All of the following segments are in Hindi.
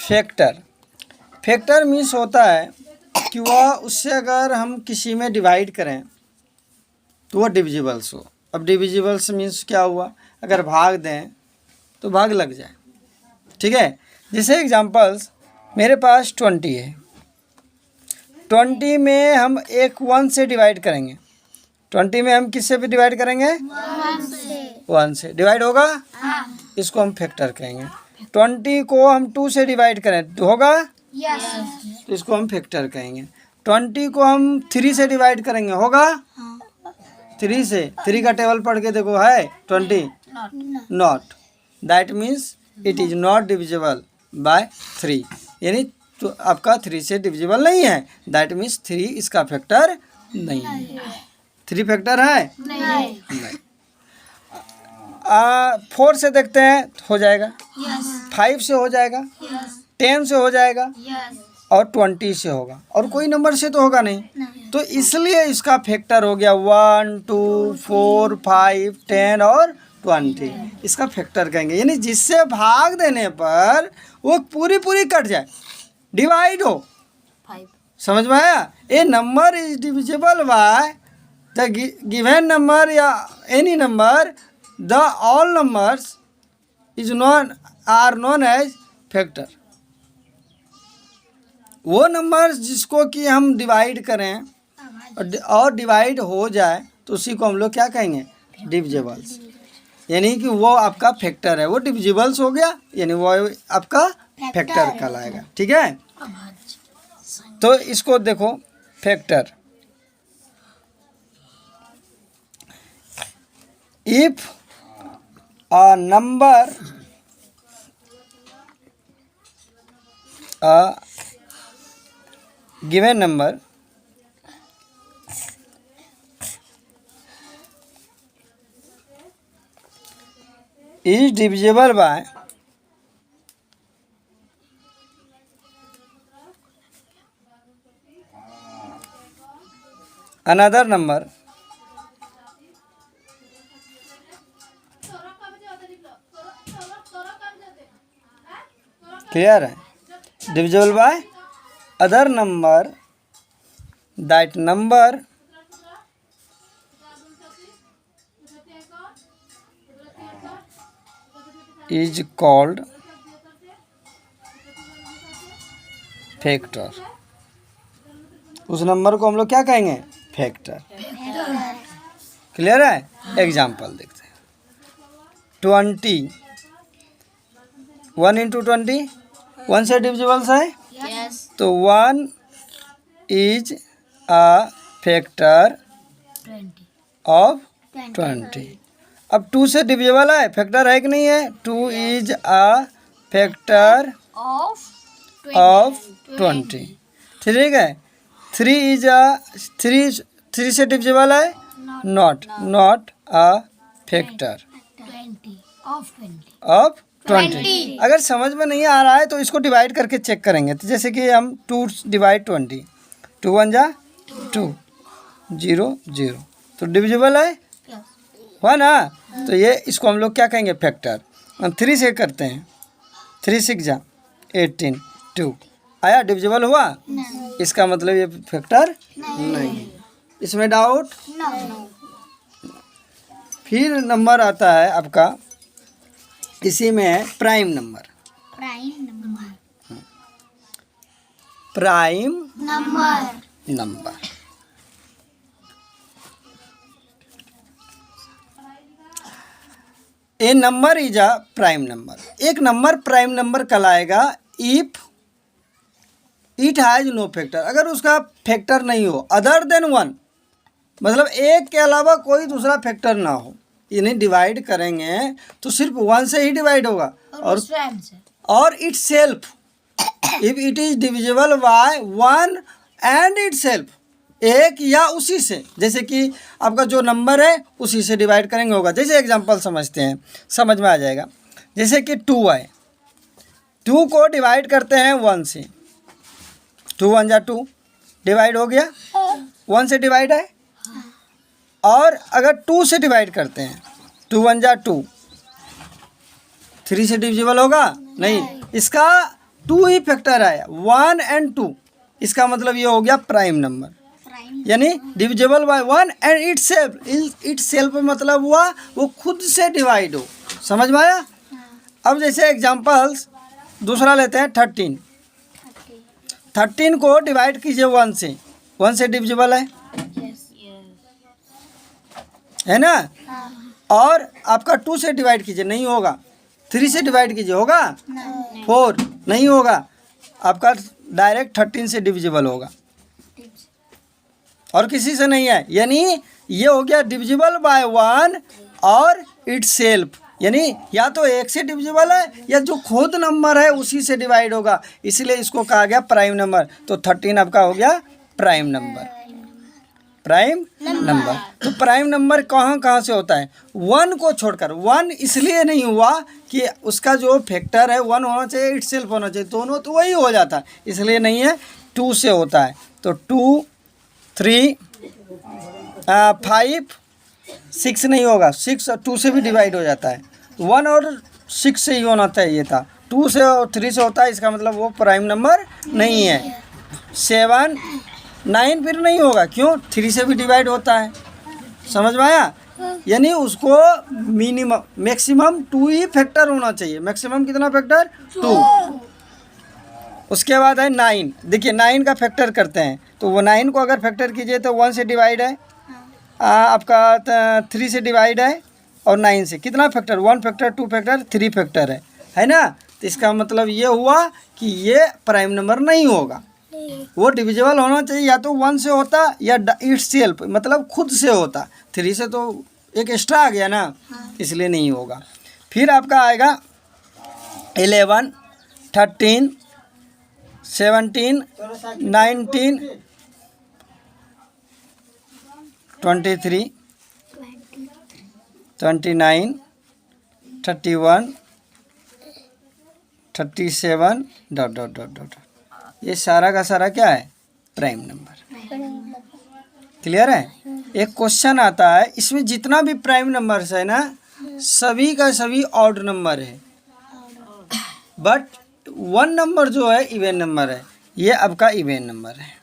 फैक्टर। फैक्टर मीन्स होता है कि वह उससे अगर हम किसी में डिवाइड करें तो वह डिविजिबल्स हो। अब डिविजिबल्स मीन्स क्या हुआ, अगर भाग दें तो भाग लग जाए, ठीक है। जैसे एग्जांपल्स, मेरे पास 20 है, 20 में हम एक 1 से डिवाइड करेंगे। 20 में हम किससे भी डिवाइड करेंगे? 1 से डिवाइड होगा। इसको हम फैक्टर कहेंगे। 20 को हम 2 से डिवाइड करें तो होगा, तो इसको हम फैक्टर कहेंगे। 20 को हम 3 से डिवाइड करेंगे, होगा 3 से। 3 का टेबल पढ़ के देखो, है 20? Not. That means it is not divisible by 3, यानी तो आपका 3 से डिविजिबल नहीं है। दैट मीन्स 3 इसका फैक्टर नहीं है। 3 फैक्टर है नहीं। 4 से देखते हैं, हो जाएगा। 5 से हो जाएगा, 10 से हो जाएगा, और 20 से होगा, और कोई नंबर से तो होगा नहीं। तो इसलिए इसका फैक्टर हो गया 1, 2, 4, 5, 10 और 20। इसका फैक्टर कहेंगे, यानी जिससे भाग देने पर वो पूरी कट जाए, डिवाइड हो। समझ में आया? A number is divisible by the given number या any number, the all numbers is are known as factor. वो नंबर्स जिसको कि हम डिवाइड करें और डिवाइड हो जाए तो उसी को हम लोग क्या कहेंगे? डिविजिबल्स। यानी कि वो आपका फैक्टर है, वो डिविजिबल्स हो गया, यानी वो आपका फैक्टर कहलाएगा, ठीक है। तो इसको देखो, factor. If a number a given number is divisible by another number clear है? Divisible by other number, that number is called factor. उस नंबर को हम लोग क्या कहेंगे? फैक्टर। क्लियर है? एग्जाम्पल देखते हैं। 20, 1 इंटू 20, 1 से डिविजिबल्स है। तो 1 इज अ फैक्टर ऑफ 20। अब 2 से डिविजिबल है, फैक्टर है कि नहीं है? 2 इज अ फैक्टर ऑफ 20, ठीक है। 3 इज अ 3 से डिविजिबल है, नॉट अ फैक्टर ऑफ 20। अगर समझ में नहीं आ रहा है तो इसको डिवाइड करके चेक करेंगे। तो जैसे कि हम 2 डिवाइड 20, 2 1 जा 2, 0 0, तो डिविजिबल है, हुआ ना। तो ये इसको हम लोग क्या कहेंगे? फैक्टर। हम 3 से करते हैं, 3 6 जा 18, 2 आया, डिविजिबल हुआ। इसका मतलब ये फैक्टर नहीं। इसमें डाउट? फिर नंबर आता है आपका, इसी में है prime number. Prime number a number is a prime number. एक नंबर प्राइम नंबर कहलाएगा if it has no factor, अगर उसका फैक्टर नहीं हो अदर देन 1, मतलब एक के अलावा कोई दूसरा फैक्टर ना हो। इन्हें डिवाइड करेंगे तो सिर्फ 1 से ही डिवाइड होगा, और it self, if it is divisible bye 1 and it self, एक या उसी से। जैसे कि आपका जो नंबर है उसी से डिवाइड करेंगे, होगा। जैसे एग्जांपल समझते हैं, समझ में आ जाएगा। जैसे कि 2 है, 2 को डिवाइड करते हैं 1 से, 2 1 जा 2, डिवाइड हो गया। 1 से डिवाइड है। और अगर 2 से डिवाइड करते हैं, 2 1 जा 2, 3 से डिविजिबल होगा नहीं। इसका टू ही फैक्टर आया, 1 एंड 2, इसका मतलब ये हो गया प्राइम नंबर, यानी divisible by 1 and it self मतलब हुआ वो खुद से डिवाइड हो। समझ में आया? अब जैसे एग्जांपल्स दूसरा लेते हैं 13। 13 को डिवाइड कीजिए 1 से, 1 से डिविजिबल है ना? और आपका 2 से डिवाइड कीजिए, नहीं होगा। 3 से डिवाइड कीजिए, होगा? 4 नहीं होगा, आपका डायरेक्ट 13 से डिविजिबल होगा और किसी से नहीं है। यानी ये हो गया डिविजिबल बाय 1 और इट सेल्फ, यानी या तो 1 से डिविजिबल है या जो खुद नंबर है उसी से डिवाइड होगा, इसलिए इसको कहा गया प्राइम नंबर। तो 13 आपका हो गया प्राइम नंबर। तो प्राइम नंबर कहाँ कहाँ से होता है? 1 को छोड़कर। 1 इसलिए नहीं हुआ कि उसका जो फैक्टर है 1 होना चाहिए, इट सेल्फ होना चाहिए, दोनों तो वही हो जाता है, इसलिए नहीं है। 2 से होता है, तो 2, 3, 5, 6 नहीं होगा, 6 और 2 से भी डिवाइड हो जाता है। 1 और 6 से ही होना चाहिए था, 2 से और 3 से होता है, इसका मतलब वो प्राइम नंबर नहीं है। 7, 9 फिर नहीं होगा, क्यों? 3 से भी डिवाइड होता है। समझ में आया? यानी उसको मिनिमम मैक्सिमम 2 ही फैक्टर होना चाहिए। मैक्सिमम कितना फैक्टर? 2। उसके बाद है 9। देखिए 9 का फैक्टर करते हैं, तो वो 9 को अगर फैक्टर कीजिए तो 1 से डिवाइड है, आपका 3 से डिवाइड है, और 9 से कितना फैक्टर? 1 फैक्टर, 2 फैक्टर, 3 फैक्टर है ना? तो इसका मतलब ये हुआ कि ये प्राइम नंबर नहीं होगा, वो डिविजिबल होना चाहिए, या तो 1 से होता या इट सेल्फ मतलब खुद से होता। 3 से तो एक एक्स्ट्रा आ गया ना, इसलिए नहीं होगा। फिर आपका आएगा 11, 13, 17, 19, 23, 29, 31, 37 ... ये सारा का सारा क्या है? Prime number. क्लियर है? एक क्वेश्चन आता है, इसमें जितना भी प्राइम नंबर्स है ना, सभी का सभी ऑड नंबर है, बट 1 नंबर जो है इवन नंबर है। ये आपका इवन नंबर है।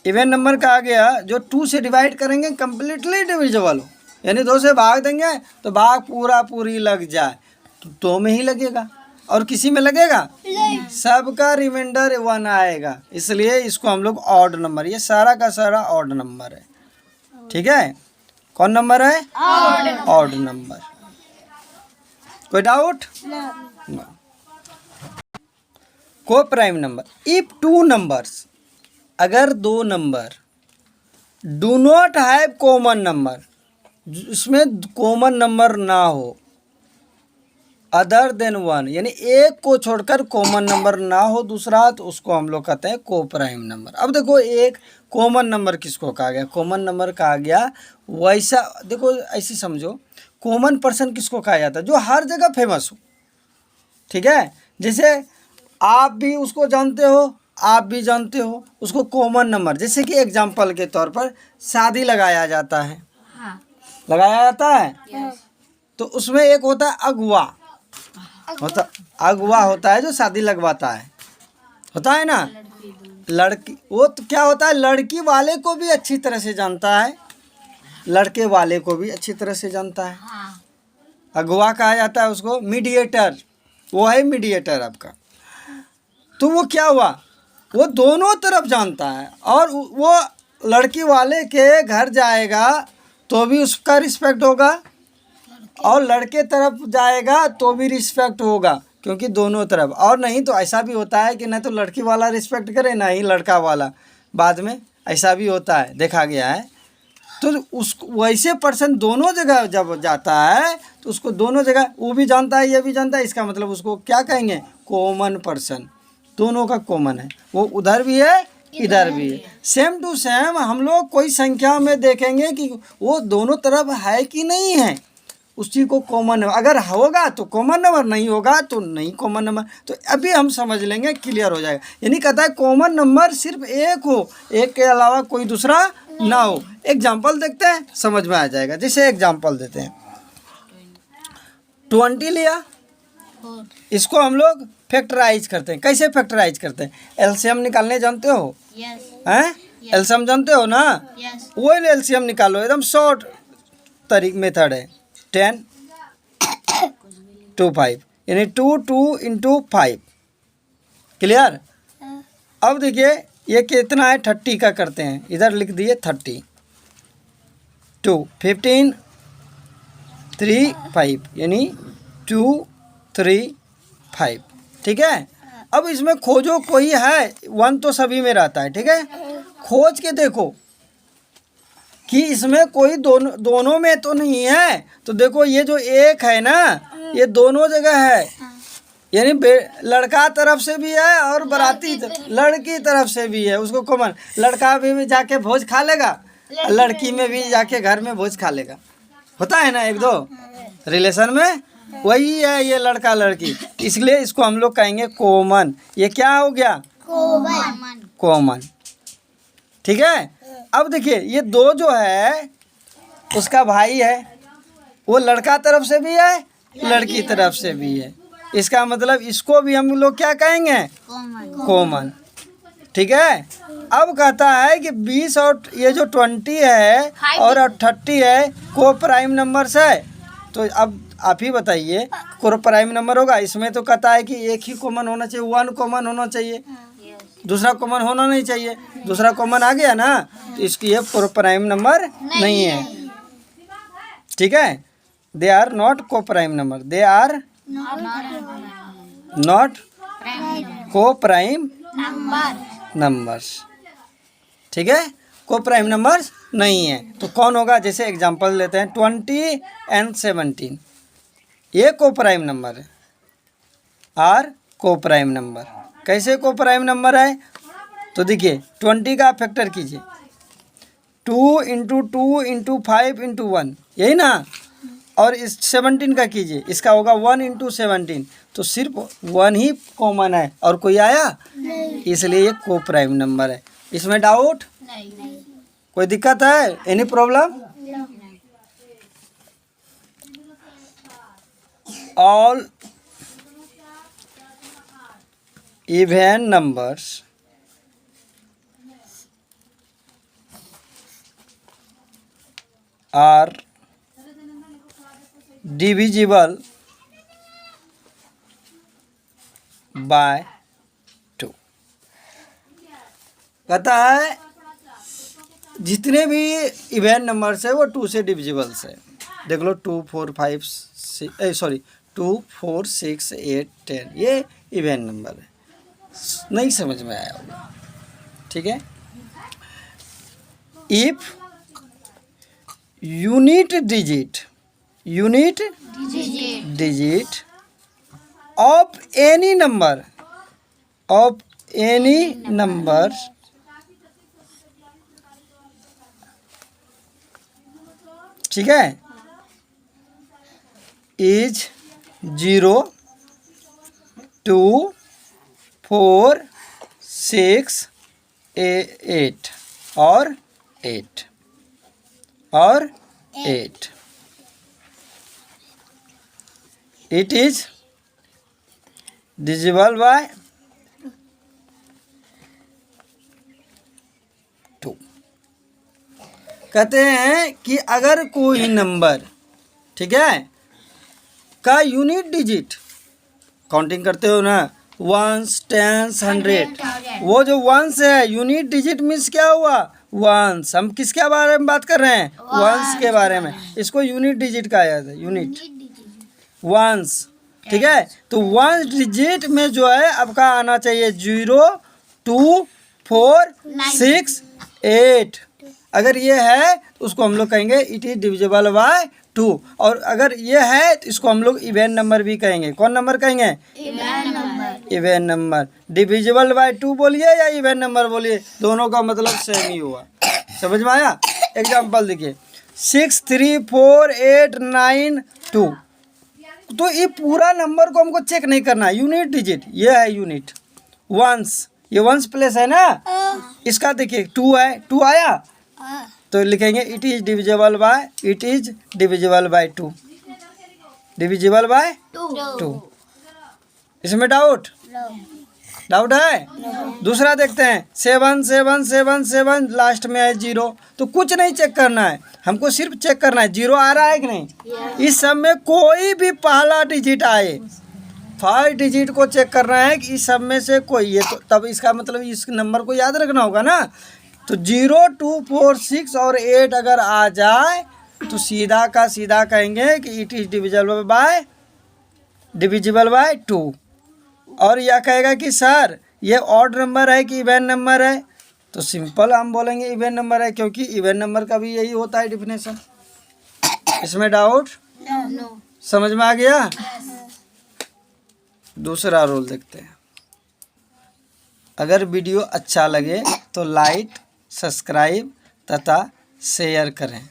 इवन नंबर का आ गया जो 2 से डिवाइड करेंगे कंप्लीटली डिविजिबल हो, यानी 2 से भाग देंगे तो भाग पूरी लग जाए तो 2 में ही लगेगा, और किसी में लगेगा? सबका रिमाइंडर 1 आएगा, इसलिए इसको हम लोग ऑड नंबर, ये सारा का सारा ऑड नंबर है। ठीक है? कौन नंबर है? Odd number. कोई डाउट? नो। को प्राइम नंबर, इफ 2 नंबर्स, अगर 2 number do not have common number, इसमें कॉमन नंबर ना हो, अदर देन 1, यानी एक को छोड़कर कॉमन नंबर ना हो दूसरा, तो उसको हम लोग कहते हैं को प्राइम नंबर। अब देखो एक कॉमन नंबर किसको कहा गया? कॉमन नंबर कहा गया वैसा, देखो ऐसी समझो, कॉमन पर्सन किसको कहा जाता है? जो हर जगह फेमस हो। ठीक है? जैसे आप भी उसको जानते हो, आप भी जानते हो उसको, कॉमन नंबर। जैसे कि एग्जाम्पल के तौर पर शादी लगाया जाता है, लगाया जाता है, तो उसमें एक होता है अगुआ, अगुआ होता है जो शादी लगवाता है, होता है ना? लड़की, वो तो क्या होता है, लड़की वाले को भी अच्छी तरह से जानता है, लड़के वाले को भी अच्छी तरह से जानता है। अगुआ कहा जाता है उसको। मीडिएटर, वो है मीडिएटर आपका। तो वो क्या हुआ, वो दोनों तरफ जानता है, और वो लड़की वाले के घर जाएगा तो भी उसका रिस्पेक्ट होगा, और लड़के तरफ जाएगा तो भी रिस्पेक्ट होगा, क्योंकि दोनों तरफ। और नहीं तो ऐसा भी होता है कि नहीं तो लड़की वाला रिस्पेक्ट करे, ना ही लड़का वाला, बाद में ऐसा भी होता है, देखा गया है। तो उस वैसे पर्सन दोनों जगह जब जाता है तो उसको दोनों जगह वो भी जानता है, ये भी जानता है, इसका मतलब उसको क्या कहेंगे? Common person. दोनों का कॉमन है, वो उधर भी है इधर भी है। सेम टू सेम हम लोग कोई संख्या में देखेंगे कि वो दोनों तरफ है कि नहीं है, उसी को कॉमन नंबर। अगर होगा तो कॉमन नंबर, नहीं होगा तो नहीं कॉमन नंबर। तो अभी हम समझ लेंगे, क्लियर हो जाएगा। यानी कहता है कॉमन नंबर सिर्फ एक हो, एक के अलावा कोई दूसरा ना हो। एग्जाम्पल देखते हैं, समझ में आ जाएगा। जैसे एग्जाम्पल देते हैं, 20 लिया, इसको हम लोग फैक्टराइज करते हैं। कैसे फैक्टराइज करते हैं? एलसीएम निकालने जानते हो? हैं? एलसीएम जानते हो ना? वही एलसीएम निकालो, एकदम शॉर्ट मेथड है। 10 2 5 यानी 2 इंटू 5। क्लियर? अब देखिए ये कितना है, 30 का करते हैं, इधर लिख दिए 30 2 15 3 5 यानी 2 3 5। ठीक है? अब इसमें खोजो कोई है, 1 तो सभी में रहता है। ठीक है? खोज के देखो कि इसमें कोई दोनों में तो नहीं है। तो देखो ये जो एक है ना, ये दोनों जगह है, यानी लड़का तरफ से भी है और बाराती लड़की तरफ से भी है। उसको कॉमन, लड़का भी जाके भोज खा लेगा, लड़की में भी जाके घर में भोज खा लेगा। होता है ना एक दो रिलेशन में, वही है ये लड़का लड़की, इसलिए इसको हम लोग कहेंगे कॉमन। ये क्या हो गया? कॉमन। ठीक है? अब देखिए ये दो जो है उसका भाई है, वो लड़का तरफ से भी है, लड़की तरफ से भी है। इसका मतलब इसको भी हम लोग क्या कहेंगे? कॉमन। ठीक है? अब कहता है कि 20 और ये जो 20 है और 30 है को प्राइम नंबर्स है। तो अब आप ही बताइए, को प्राइम नंबर होगा? इसमें तो कहता है कि एक ही कॉमन होना चाहिए, 1 कॉमन होना चाहिए, दूसरा कॉमन होना नहीं चाहिए। दूसरा कॉमन आ गया ना, तो इसकी ये को प्राइम नंबर नहीं है। ठीक है? They are not coprime number, they are not coprime numbers. ठीक है? को प्राइम नंबर्स नहीं है। तो कौन होगा? जैसे एग्जांपल लेते हैं 20 एंड 17, ये को प्राइम नंबर है, आर को प्राइम नंबर। कैसे को प्राइम नंबर है? तो देखिए 20 का फैक्टर कीजिए, 2 इंटू 2 इंटू 5 इंटू 1, यही ना? और इस 17 का कीजिए, इसका होगा 1 इंटू 17। तो सिर्फ 1 ही कॉमन है और कोई आया नहीं, इसलिए ये को प्राइम नंबर है। इसमें डाउट नहीं। कोई दिक्कत है? Any problem? All even numbers are divisible by 2। कहता है जितने भी इवन नंबर्स है वो 2 से डिविजिबल्स है। देख लो 2 4 5 6 2 4 6 8 10, ये इवन नंबर है। नहीं समझ में आया होगा? ठीक है? If unit digit of any number ठीक है, इज 0 2 4 6 8 और 8 इट इज डिविजिबल बाय 2। कहते हैं कि अगर कोई नंबर, ठीक है, का यूनिट डिजिट, काउंटिंग करते हो ना, 1s 10s 100, वो जो 1s है यूनिट डिजिट मीन्स क्या हुआ? 1s। हम किसके बारे में बात कर रहे हैं? 1s के बारे में। इसको यूनिट डिजिट कहा जाता है, यूनिट 1s। ठीक है? तो 1 डिजिट में जो है आपका आना चाहिए 0 2 4 6 8। अगर ये है तो उसको हम लोग कहेंगे इट इज डिविजिबल बाय 2। और अगर ये है तो इसको हम लोग इवन नंबर भी कहेंगे। कौन नंबर कहेंगे? Even number. डिविजिबल बाय 2 बोलिए या इवन नंबर बोलिए, दोनों का मतलब सेम ही हुआ। समझ में आया? एग्जाम्पल देखिए 6 3 4 8 9 2। तो ये पूरा नंबर को हमको चेक नहीं करना, यूनिट डिजिट ये है यूनिट 1s। ये 1s प्लेस है ना, इसका देखिए 2 है, 2 आया तो लिखेंगे it is divisible by 2, divisible by 2। इसमें डाउट डाउट है? दूसरा देखते हैं, 7 7 7 7 लास्ट में है 0, तो कुछ नहीं चेक करना है, हमको सिर्फ चेक करना है 0 आ रहा है कि नहीं। इस सब में कोई भी पहला डिजिट आए, 5 डिजिट को चेक करना है कि इस सब में से कोई, ये तो तब इसका मतलब इस नंबर को याद रखना होगा ना। तो 0 2 4 6 और 8 अगर आ जाए तो सीधा का सीधा कहेंगे कि इट इज़ डिविजिबल बाय 2। और यह कहेगा कि सर ये ऑड नंबर है कि इवन नंबर है, तो सिंपल हम बोलेंगे इवन नंबर है, क्योंकि इवन नंबर का भी यही होता है डिफिनेशन। इसमें डाउट? समझ में आ गया? दूसरा रूल देखते हैं। अगर वीडियो अच्छा लगे तो लाइक, सब्सक्राइब तथा शेयर करें।